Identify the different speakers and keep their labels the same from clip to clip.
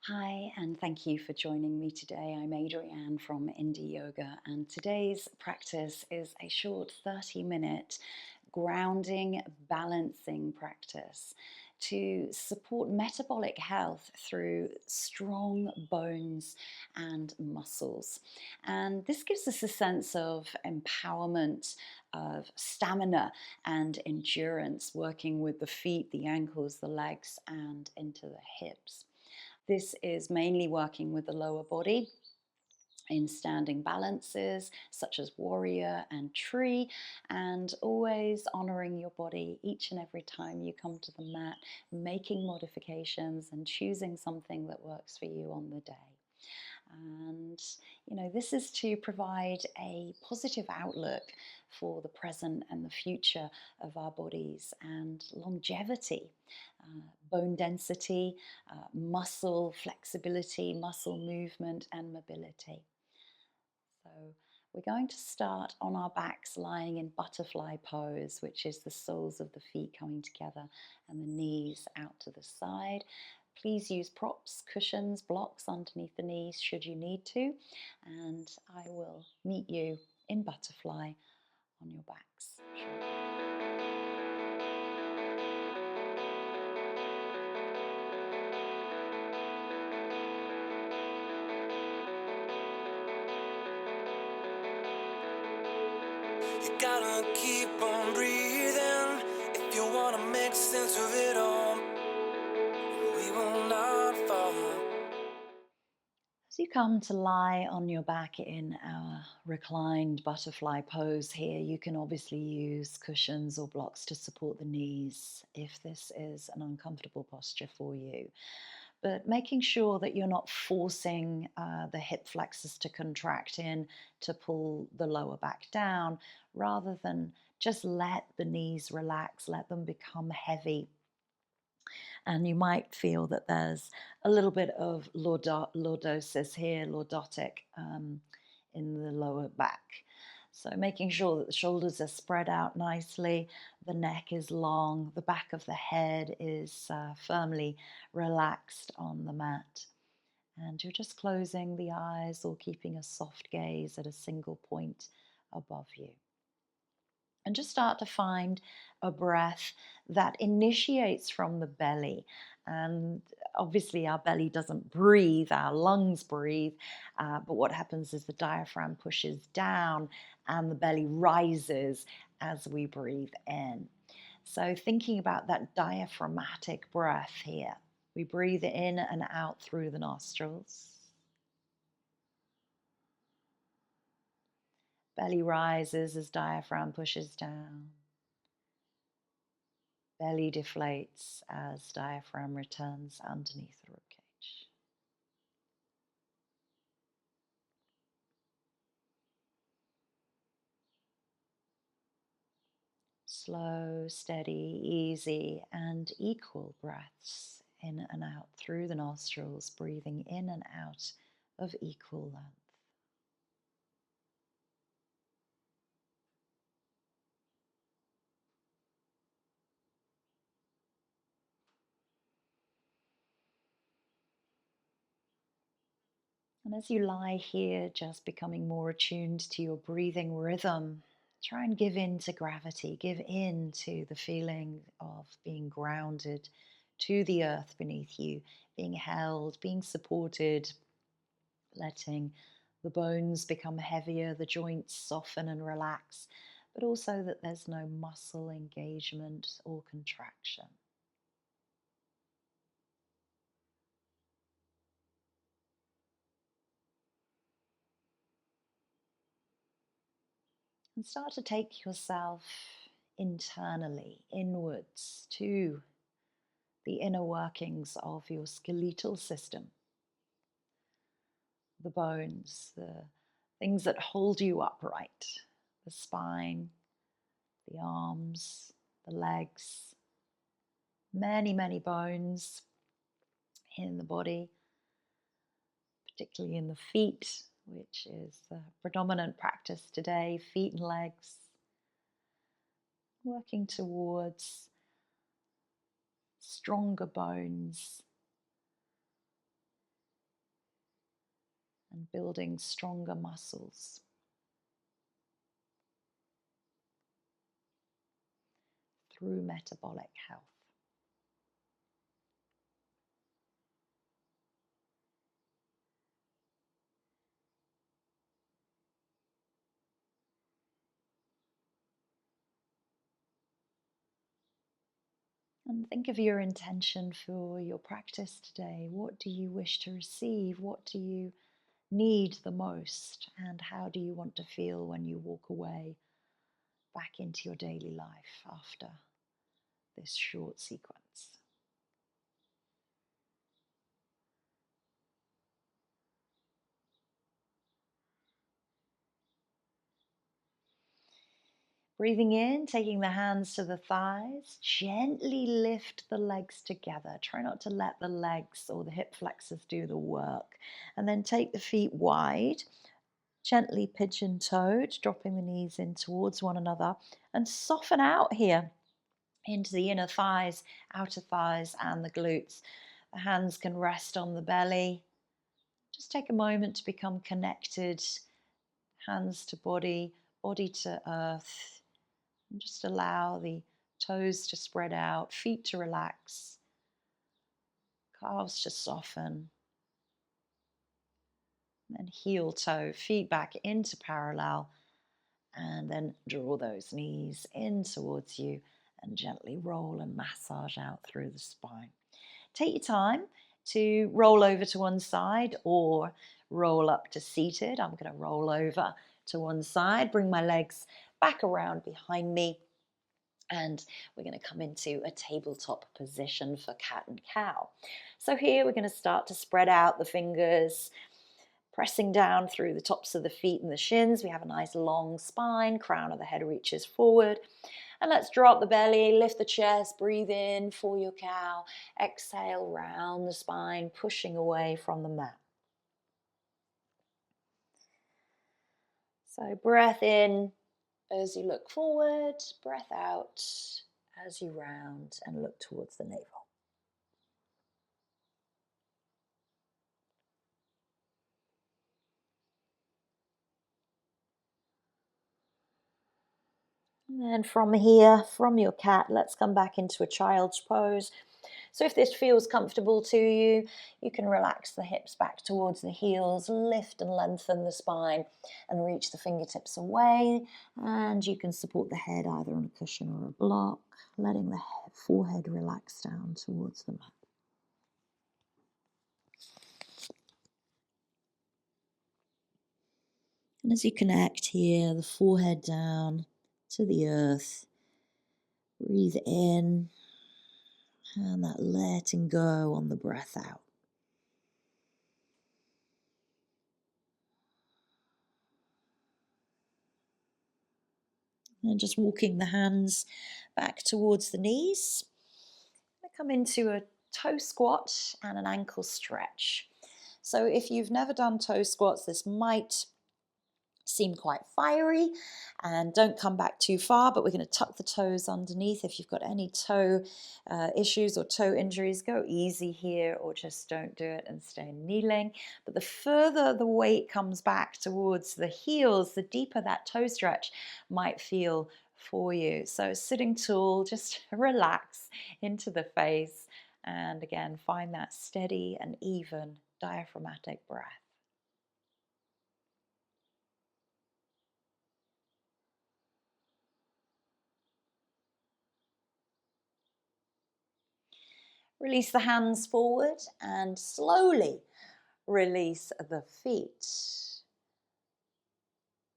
Speaker 1: Hi, and thank you for joining me today. I'm Adrianne from Indyoga, and today's practice is a short 30-minute grounding, balancing practice to support metabolic health through strong bones and muscles. And this gives us a sense of empowerment, of stamina and endurance, working with the feet, the ankles, the legs, and into the hips. This is mainly working with the lower body in standing balances such as warrior and tree, and always honoring your body each and every time you come to the mat, making modifications and choosing something that works for you on the day. And, this is to provide a positive outlook for the present and the future of our bodies and longevity, bone density, muscle flexibility, muscle movement, and mobility. So, we're going to start on our backs lying in butterfly pose, which is the soles of the feet coming together and the knees out to the side. Please use props, cushions, blocks underneath the knees should you need to, and I will meet you in butterfly on your backs shortly.
Speaker 2: You gotta keep on breathing if you wanna make sense of it all. We will not fall.
Speaker 1: As you come to lie on your back in our reclined butterfly pose here, you can obviously use cushions or blocks to support the knees if this is an uncomfortable posture for you. But making sure that you're not forcing the hip flexors to contract in to pull the lower back down, rather than just let the knees relax, let them become heavy, and you might feel that there's a little bit of lordosis here, lordotic, in the lower back. So making sure that the shoulders are spread out nicely, the neck is long, the back of the head is firmly relaxed on the mat. And you're just closing the eyes or keeping a soft gaze at a single point above you. And just start to find a breath that initiates from the belly. And obviously, our belly doesn't breathe, our lungs breathe. But what happens is the diaphragm pushes down and the belly rises as we breathe in. So, thinking about that diaphragmatic breath here, we breathe in and out through the nostrils. Belly rises as diaphragm pushes down. Belly deflates as diaphragm returns underneath the ribcage. Slow, steady, easy, and equal breaths in and out through the nostrils, breathing in and out of equal length. And as you lie here, just becoming more attuned to your breathing rhythm, try and give in to gravity, give in to the feeling of being grounded to the earth beneath you, being held, being supported, letting the bones become heavier, the joints soften and relax, but also that there's no muscle engagement or contraction. And start to take yourself internally, inwards to the inner workings of your skeletal system, the bones, the things that hold you upright, the spine, the arms, the legs, many, many bones in the body, particularly in the feet, which is the predominant practice today, feet and legs, working towards stronger bones, and building stronger muscles through metabolic health. And think of your intention for your practice today. What do you wish to receive? What do you need the most? And how do you want to feel when you walk away back into your daily life after this short sequence? Breathing in, taking the hands to the thighs, gently lift the legs together. Try not to let the legs or the hip flexors do the work. And then take the feet wide, gently pigeon-toed, dropping the knees in towards one another, and soften out here into the inner thighs, outer thighs, and the glutes. The hands can rest on the belly. Just take a moment to become connected, hands to body, body to earth. And just allow the toes to spread out, feet to relax, calves to soften. And then heel toe, feet back into parallel. And then draw those knees in towards you and gently roll and massage out through the spine. Take your time to roll over to one side or roll up to seated. I'm going to roll over to one side, bring my legs back around behind me. And we're going to come into a tabletop position for cat and cow. So here we're going to start to spread out the fingers, pressing down through the tops of the feet and the shins. We have a nice long spine, crown of the head reaches forward. And let's drop the belly, lift the chest, breathe in for your cow. Exhale, round the spine, pushing away from the mat. So breath in as you look forward, breath out as you round and look towards the navel. And then from here, from your cat, let's come back into a child's pose. So if this feels comfortable to you, you can relax the hips back towards the heels, lift and lengthen the spine, and reach the fingertips away. And you can support the head either on a cushion or a block, letting the forehead relax down towards the mat. And as you connect here, the forehead down to the earth, breathe in, and that letting go on the breath out. And just walking the hands back towards the knees. Come into a toe squat and an ankle stretch. So if you've never done toe squats, this might seem quite fiery, and don't come back too far, but we're going to tuck the toes underneath. If you've got any toe issues or toe injuries, go easy here or just don't do it and stay kneeling. But the further the weight comes back towards the heels, the deeper that toe stretch might feel for you. So sitting tall, just relax into the face, and again find that steady and even diaphragmatic breath. Release the hands forward and slowly release the feet.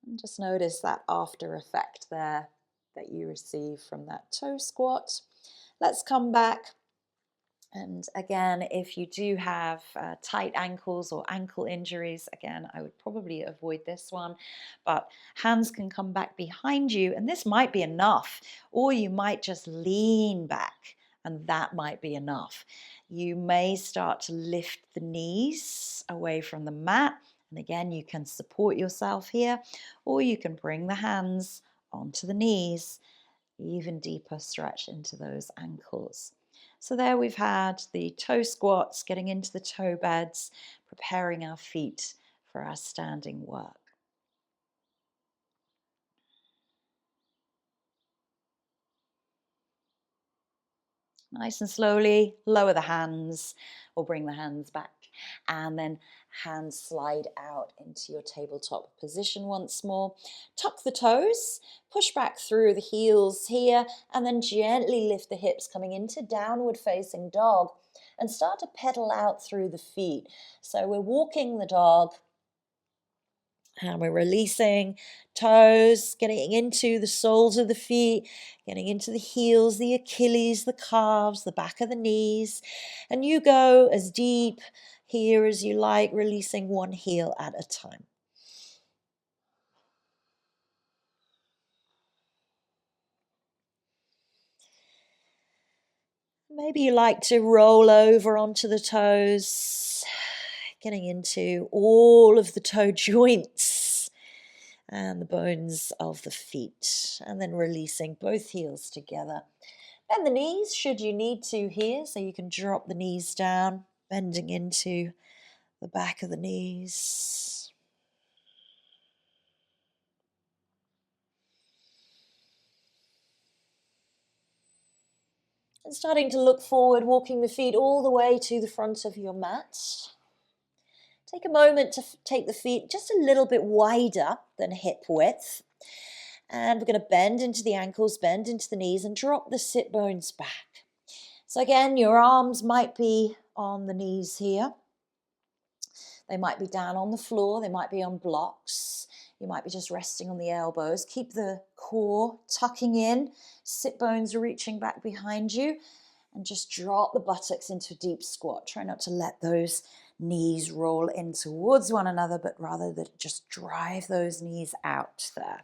Speaker 1: And just notice that after effect there that you receive from that toe squat. Let's come back. And again, if you do have tight ankles or ankle injuries, again, I would probably avoid this one. But hands can come back behind you, and this might be enough. Or you might just lean back, and that might be enough. You may start to lift the knees away from the mat. And again, you can support yourself here, or you can bring the hands onto the knees, even deeper stretch into those ankles. So there we've had the toe squats, getting into the toe beds, preparing our feet for our standing work. Nice and slowly, lower the hands or bring the hands back, and then hands slide out into your tabletop position once more. Tuck the toes, push back through the heels here, and then gently lift the hips, coming into downward facing dog, and start to pedal out through the feet. So we're walking the dog, and we're releasing toes, getting into the soles of the feet, getting into the heels, the Achilles, the calves, the back of the knees. And you go as deep here as you like, releasing one heel at a time. Maybe you like to roll over onto the toes, getting into all of the toe joints and the bones of the feet, and then releasing both heels together. Bend the knees should you need to here, so you can drop the knees down, bending into the back of the knees. And starting to look forward, walking the feet all the way to the front of your mat. Take a moment to take the feet just a little bit wider than hip width. And we're going to bend into the ankles, bend into the knees, and drop the sit bones back. So again, your arms might be on the knees here. They might be down on the floor. They might be on blocks. You might be just resting on the elbows. Keep the core tucking in, sit bones reaching back behind you, and just drop the buttocks into a deep squat. Try not to let those knees roll in towards one another, but rather that just drive those knees out there.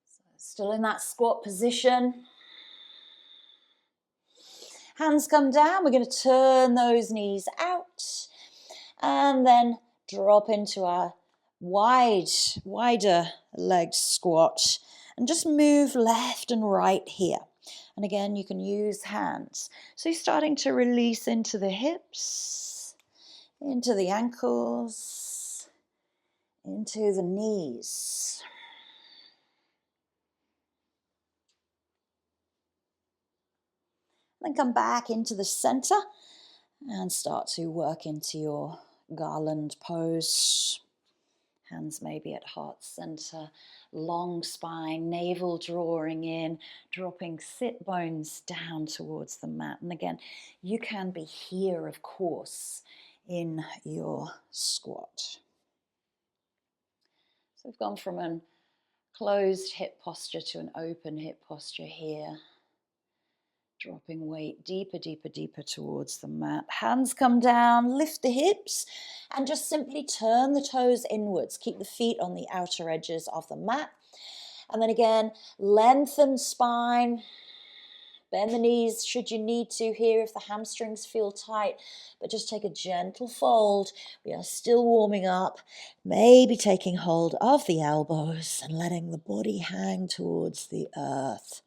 Speaker 1: So still in that squat position. Hands come down. We're going to turn those knees out and then drop into our wider leg squat and just move left and right here. And again, you can use hands. So you're starting to release into the hips, into the ankles, into the knees. Then come back into the center and start to work into your garland pose. Hands maybe at heart center, long spine, navel drawing in, dropping sit bones down towards the mat. And again, you can be here, of course, in your squat. So we've gone from a closed hip posture to an open hip posture here. Dropping weight deeper, deeper, deeper towards the mat. Hands come down, lift the hips, and just simply turn the toes inwards. Keep the feet on the outer edges of the mat. And then again, lengthen spine. Bend the knees should you need to here if the hamstrings feel tight, but just take a gentle fold. We are still warming up, maybe taking hold of the elbows and letting the body hang towards the earth.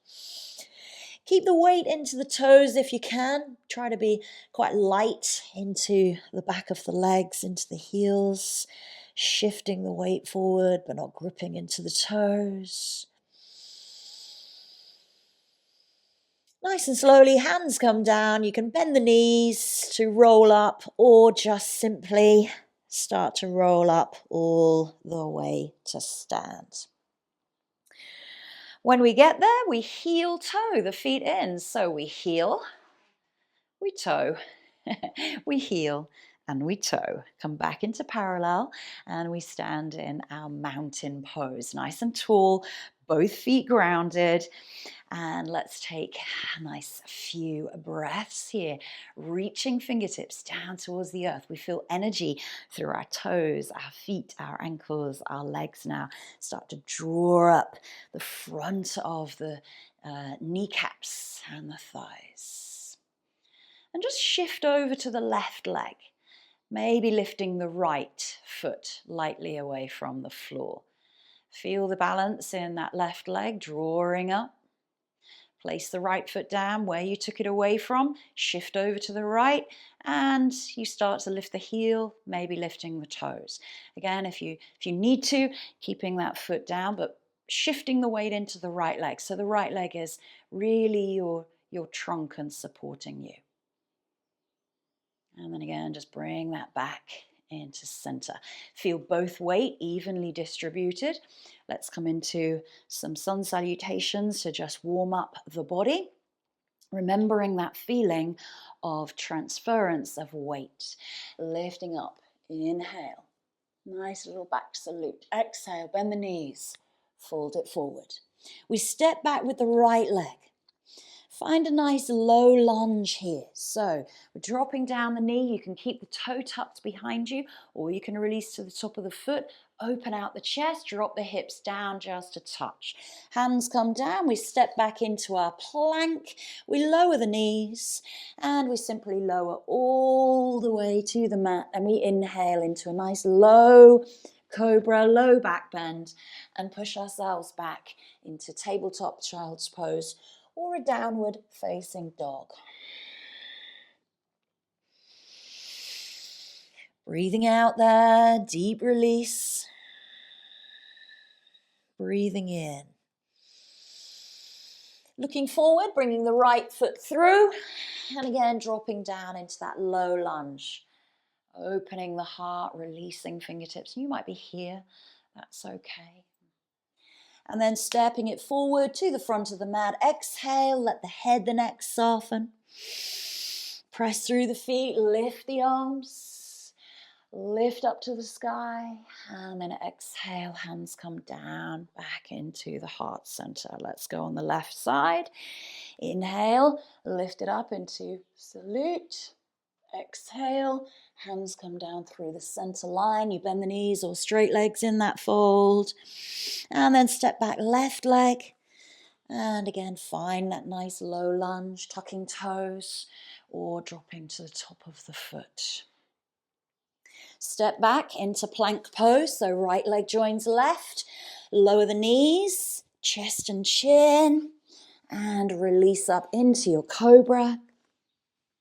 Speaker 1: Keep the weight into the toes if you can. Try to be quite light into the back of the legs, into the heels, shifting the weight forward but not gripping into the toes. Nice and slowly, hands come down. You can bend the knees to roll up or just simply start to roll up all the way to stand. When we get there, we heel toe the feet in. So we heel, we toe, we heel, and we toe. Come back into parallel and we stand in our mountain pose. Nice and tall, both feet grounded. And let's take a nice few breaths here, reaching fingertips down towards the earth. We feel energy through our toes, our feet, our ankles, our legs now. Start to draw up the front of the kneecaps and the thighs. And just shift over to the left leg, maybe lifting the right foot lightly away from the floor. Feel the balance in that left leg, drawing up. Place the right foot down where you took it away from, shift over to the right, and you start to lift the heel, maybe lifting the toes. Again, if you need to, keeping that foot down, but shifting the weight into the right leg. So the right leg is really your trunk and supporting you. And then again, just bring that back into center. Feel both weight evenly distributed. Let's come into some sun salutations to just warm up the body. Remembering that feeling of transference of weight. Lifting up, inhale. Nice little back salute. Exhale, bend the knees, fold it forward. We step back with the right leg. Find a nice low lunge here. So we're dropping down the knee. You can keep the toe tucked behind you, or you can release to the top of the foot. Open out the chest, drop the hips down just a touch. Hands come down, we step back into our plank. We lower the knees and we simply lower all the way to the mat, and we inhale into a nice low cobra, low back bend, and push ourselves back into tabletop child's pose or a downward facing dog. Breathing out there, deep release. Breathing in. Looking forward, bringing the right foot through, and again dropping down into that low lunge. Opening the heart, releasing fingertips. You might be here, that's okay. And then stepping it forward to the front of the mat. Exhale, let the head, the neck soften. Press through the feet, lift the arms. Lift up to the sky, and then exhale, hands come down, back into the heart center. Let's go on the left side. Inhale, lift it up into salute. Exhale, hands come down through the center line. You bend the knees or straight legs in that fold. And then step back, left leg. And again, find that nice low lunge, tucking toes or dropping to the top of the foot. Step back into plank pose, so right leg joins left. Lower the knees, chest and chin, and release up into your cobra.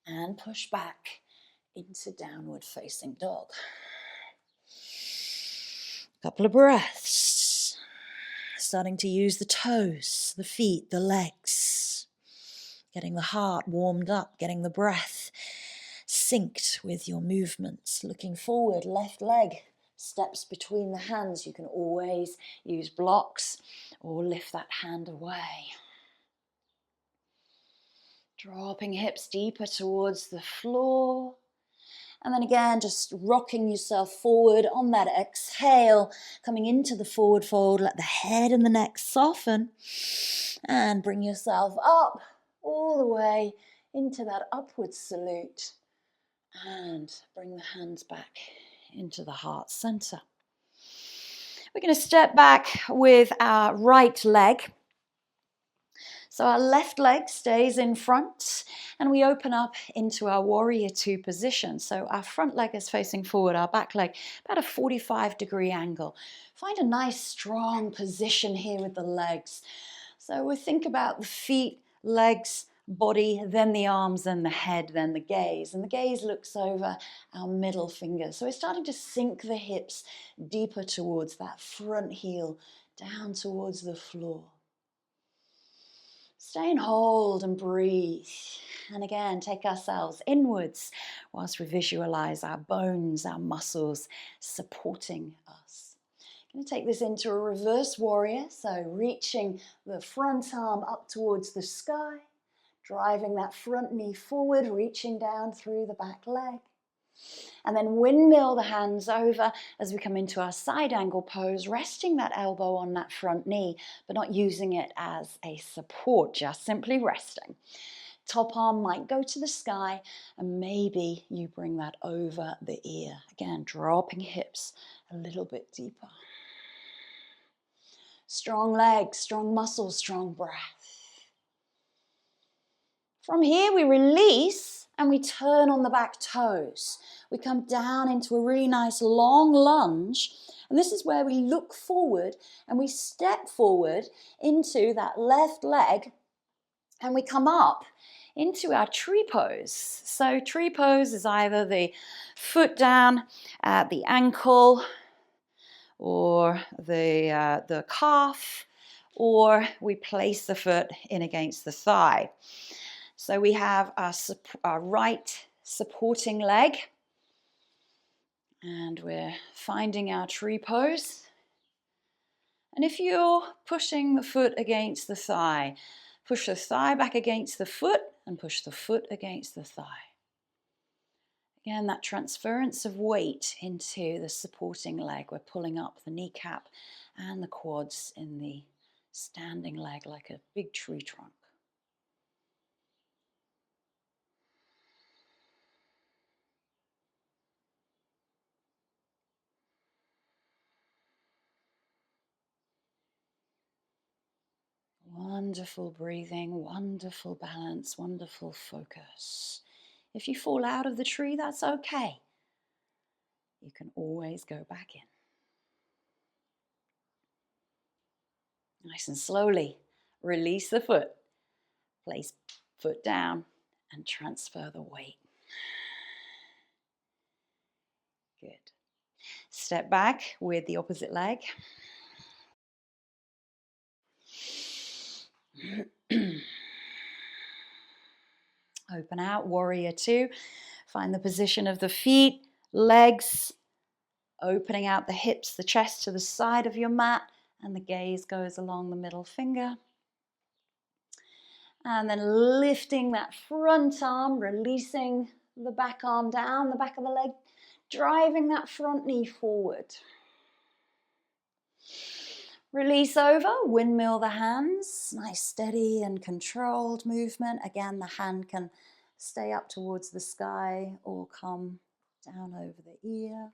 Speaker 1: And push back into downward facing dog. Couple of breaths. Starting to use the toes, the feet, the legs. Getting the heart warmed up, getting the breath synced with your movements. Looking forward, left leg steps between the hands. You can always use blocks or lift that hand away. Dropping hips deeper towards the floor. And then again, just rocking yourself forward on that exhale, coming into the forward fold. Let the head and the neck soften and bring yourself up all the way into that upward salute. And bring the hands back into the heart center. We're going to step back with our right leg. So our left leg stays in front and we open up into our warrior two position. So our front leg is facing forward, our back leg about a 45-degree angle. Find a nice strong position here with the legs. So we think about the feet, legs, body, then the arms, then the head, then the gaze. And the gaze looks over our middle finger. So we're starting to sink the hips deeper towards that front heel, down towards the floor. Stay and hold and breathe. And again, take ourselves inwards whilst we visualize our bones, our muscles supporting us. I'm going to take this into a reverse warrior. So reaching the front arm up towards the sky. Driving that front knee forward, reaching down through the back leg. And then windmill the hands over as we come into our side angle pose, resting that elbow on that front knee, but not using it as a support, just simply resting. Top arm might go to the sky, and maybe you bring that over the ear. Again, dropping hips a little bit deeper. Strong legs, strong muscles, strong breath. From here, we release and we turn on the back toes. We come down into a really nice long lunge. And this is where we look forward and we step forward into that left leg And we come up into our tree pose. So tree pose is either the foot down at the ankle or the calf, or we place the foot in against the thigh. So we have our right supporting leg, and we're finding our tree pose. And if you're pushing the foot against the thigh, push the thigh back against the foot and push the foot against the thigh. Again, that transference of weight into the supporting leg. We're pulling up the kneecap and the quads in the standing leg like a big tree trunk. Wonderful breathing, wonderful balance, wonderful focus. If you fall out of the tree, that's okay. You can always go back in. Nice and slowly, release the foot. Place foot down and transfer the weight. Good. Step back with the opposite leg. Open out, warrior two. Find the position of the feet, legs, opening out the hips, the chest to the side of your mat, and the gaze goes along the middle finger. And then lifting that front arm, releasing the back arm down, the back of the leg, driving that front knee forward. Release over, windmill the hands, nice steady and controlled movement. Again, the hand can stay up towards the sky or come down over the ear.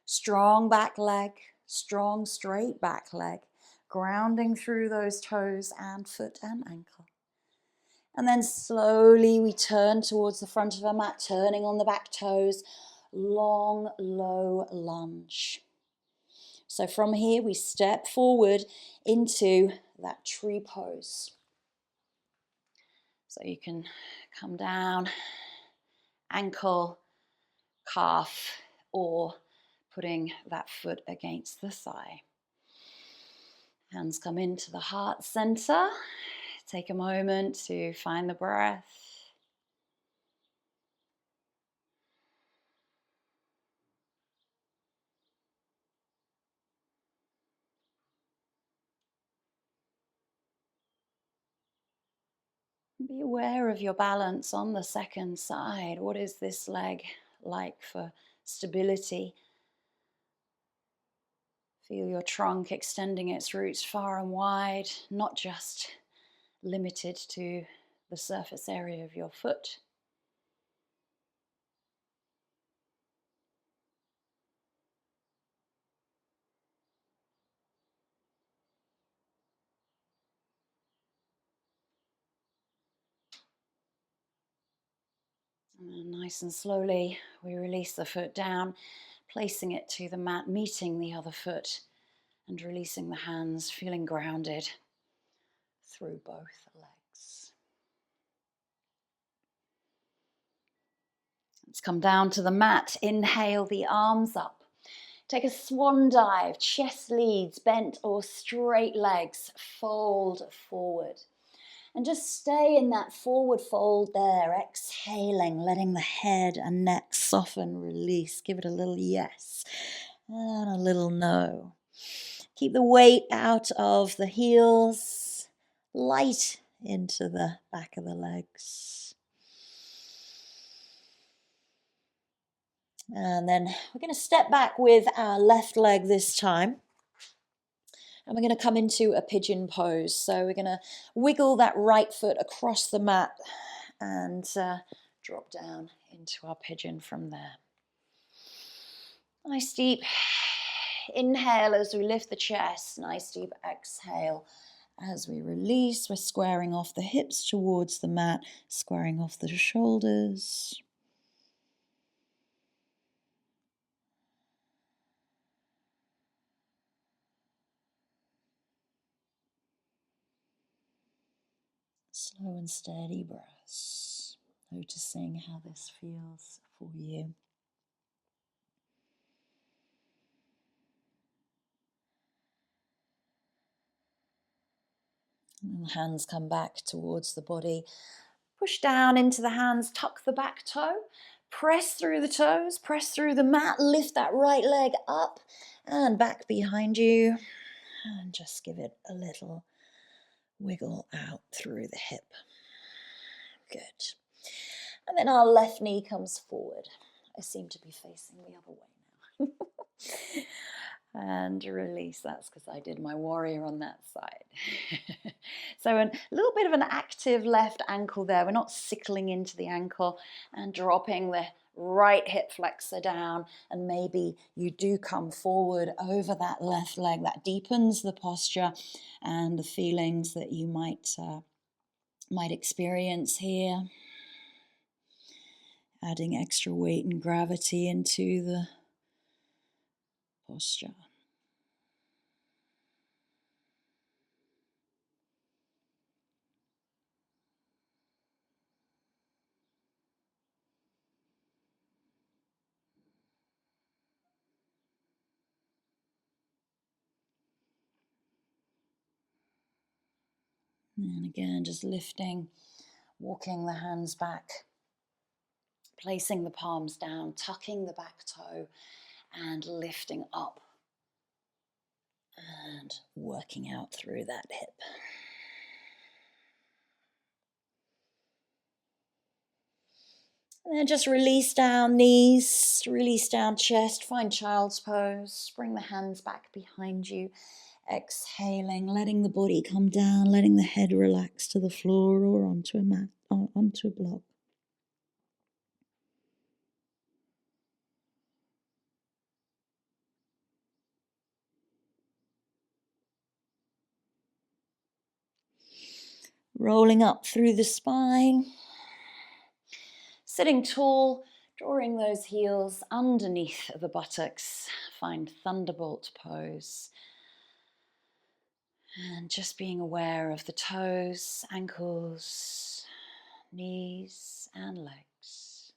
Speaker 1: Strong back leg, strong straight back leg, grounding through those toes and foot and ankle. And then slowly we turn towards the front of our mat, turning on the back toes, long, low lunge. So from here, we step forward into that tree pose. So you can come down, ankle, calf, or putting that foot against the thigh. Hands come into the heart center. Take a moment to find the breath. Be aware of your balance on the second side. What is this leg like for stability? Feel your trunk extending its roots far and wide, not just limited to the surface area of your foot. And then nice and slowly, we release the foot down, placing it to the mat, meeting the other foot, and releasing the hands, feeling grounded through both legs. Let's come down to the mat. Inhale the arms up. Take a swan dive, chest leads bent or straight legs, fold forward. And just stay in that forward fold there, exhaling, letting the head and neck soften, release. Give it a little yes and a little no. Keep the weight out of the heels, light into the back of the legs. And then we're going to step back with our left leg this time. And we're going to come into a pigeon pose. So we're going to wiggle that right foot across the mat and drop down into our pigeon from there. Nice deep inhale as we lift the chest. Nice deep exhale as we release. We're squaring off the hips towards the mat, squaring off the shoulders. Slow and steady breaths, noticing how this feels for you. And the hands come back towards the body. Push down into the hands, tuck the back toe, press through the toes, press through the mat, lift that right leg up and back behind you. And just give it a little wiggle out through the hip. Good. And then our left knee comes forward. I seem to be facing the other way now. And release. That's because I did my warrior on that side. So a little bit of an active left ankle there. We're not sickling into the ankle, and dropping the right hip flexor down, and maybe you do come forward over that left leg. That deepens the posture and the feelings that you might experience here. Adding extra weight and gravity into the posture. And again, just lifting, walking the hands back, placing the palms down, tucking the back toe, and lifting up and working out through that hip. And then just release down knees, release down chest, find child's pose, bring the hands back behind you. Exhaling, letting the body come down, letting the head relax to the floor or onto a mat, or onto a block. Rolling up through the spine. Sitting tall, drawing those heels underneath the buttocks. Find thunderbolt pose. And just being aware of the toes, ankles, knees, and legs.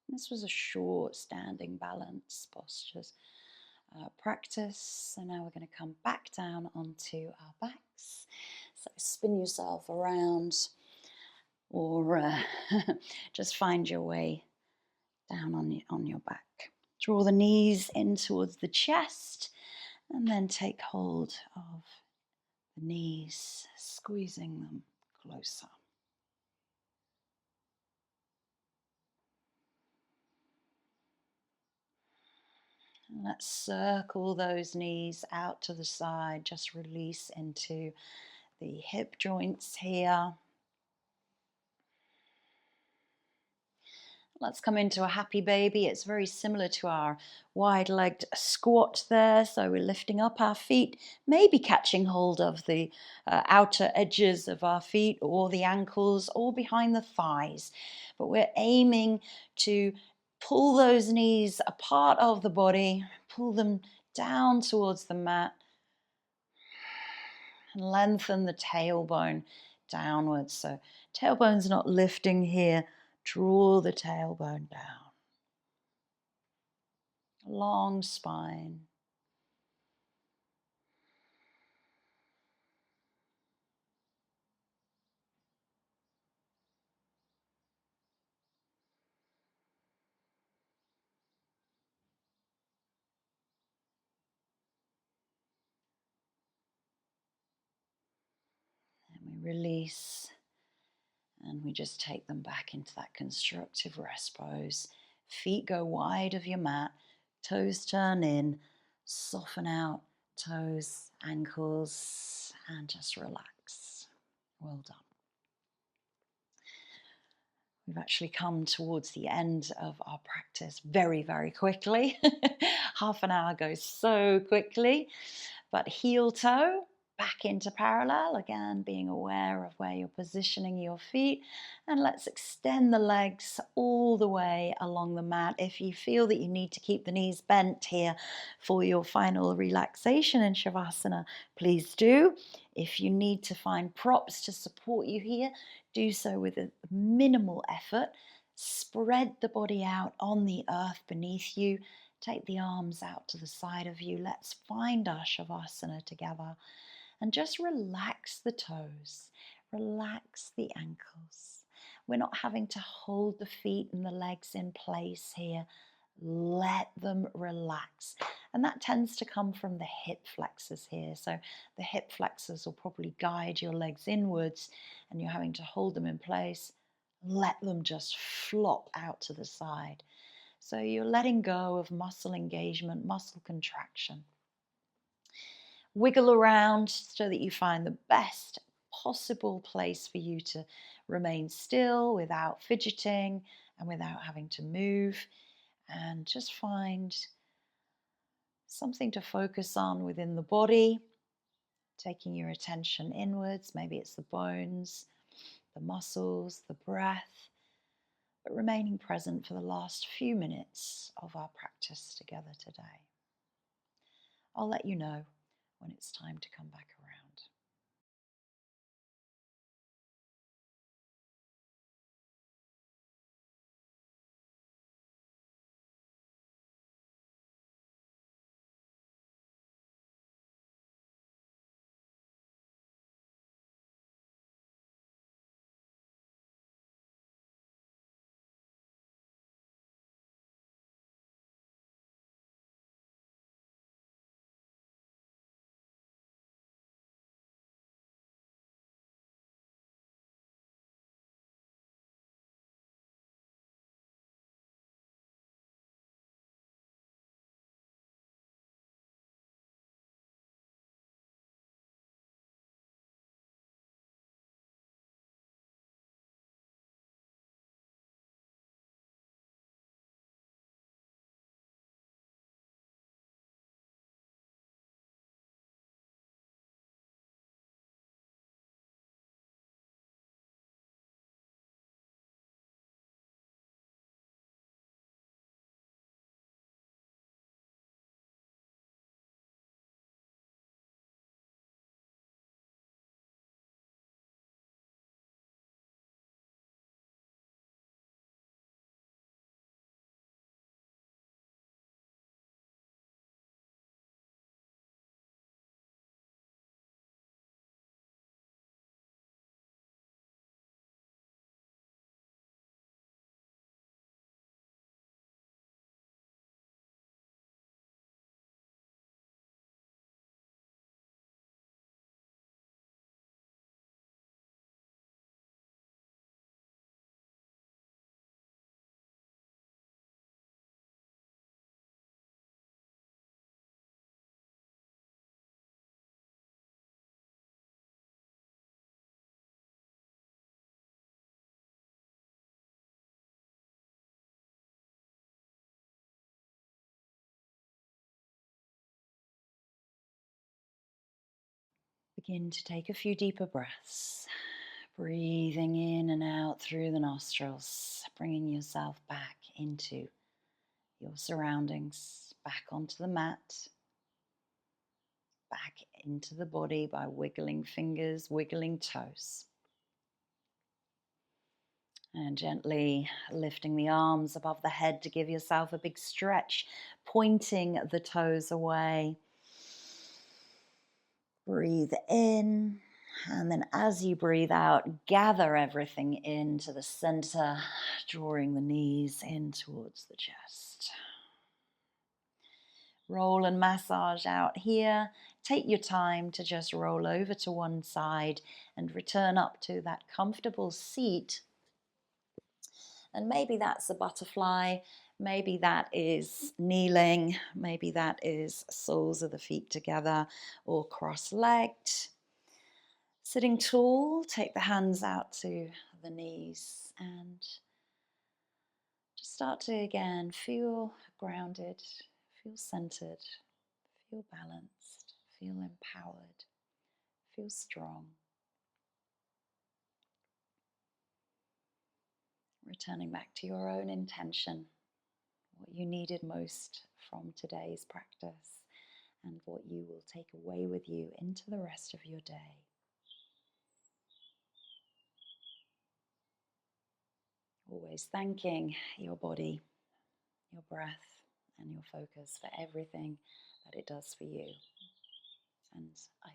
Speaker 1: This was a short standing balance postures practice. So now we're going to come back down onto our backs. So spin yourself around, or just find your way down on your back. Draw the knees in towards the chest, and then take hold of the knees, squeezing them closer. And let's circle those knees out to the side, just release into the hip joints here. Let's come into a happy baby. It's very similar to our wide-legged squat there. So we're lifting up our feet, maybe catching hold of the outer edges of our feet or the ankles or behind the thighs. But we're aiming to pull those knees apart of the body, pull them down towards the mat, and lengthen the tailbone downwards. So tailbone's not lifting here. Draw the tailbone down. Long spine. And we release, and we just take them back into that constructive rest pose. Feet go wide of your mat, toes turn in, soften out toes, ankles, and just relax. Well done. We've actually come towards the end of our practice very, very quickly. Half an hour goes so quickly. But heel toe, back into parallel, again being aware of where you're positioning your feet, and let's extend the legs all the way along the mat. If you feel that you need to keep the knees bent here for your final relaxation in Shavasana, please do. If you need to find props to support you here, do so with a minimal effort. Spread the body out on the earth beneath you. Take the arms out to the side of you. Let's find our Shavasana together. And just relax the toes, relax the ankles. We're not having to hold the feet and the legs in place here. Let them relax. And that tends to come from the hip flexors here. So the hip flexors will probably guide your legs inwards and you're having to hold them in place. Let them just flop out to the side. So you're letting go of muscle engagement, muscle contraction. Wiggle around so that you find the best possible place for you to remain still without fidgeting and without having to move. And just find something to focus on within the body, taking your attention inwards. Maybe it's the bones, the muscles, the breath, but remaining present for the last few minutes of our practice together today. I'll let you know when it's time to come back around. Begin to take a few deeper breaths, breathing in and out through the nostrils, bringing yourself back into your surroundings, back onto the mat, back into the body by wiggling fingers, wiggling toes. And gently lifting the arms above the head to give yourself a big stretch, pointing the toes away. Breathe in, and then as you breathe out, gather everything into the center, drawing the knees in towards the chest. Roll and massage out here. Take your time to just roll over to one side and return up to that comfortable seat. And maybe that's a butterfly, maybe that is kneeling, maybe that is soles of the feet together or cross-legged. Sitting tall, take the hands out to the knees and just start to again feel grounded, feel centered, feel balanced, feel empowered. Feel strong. Returning back to your own intention, what you needed most from today's practice, and what you will take away with you into the rest of your day. Always thanking your body, your breath, and your focus for everything that it does for you. And I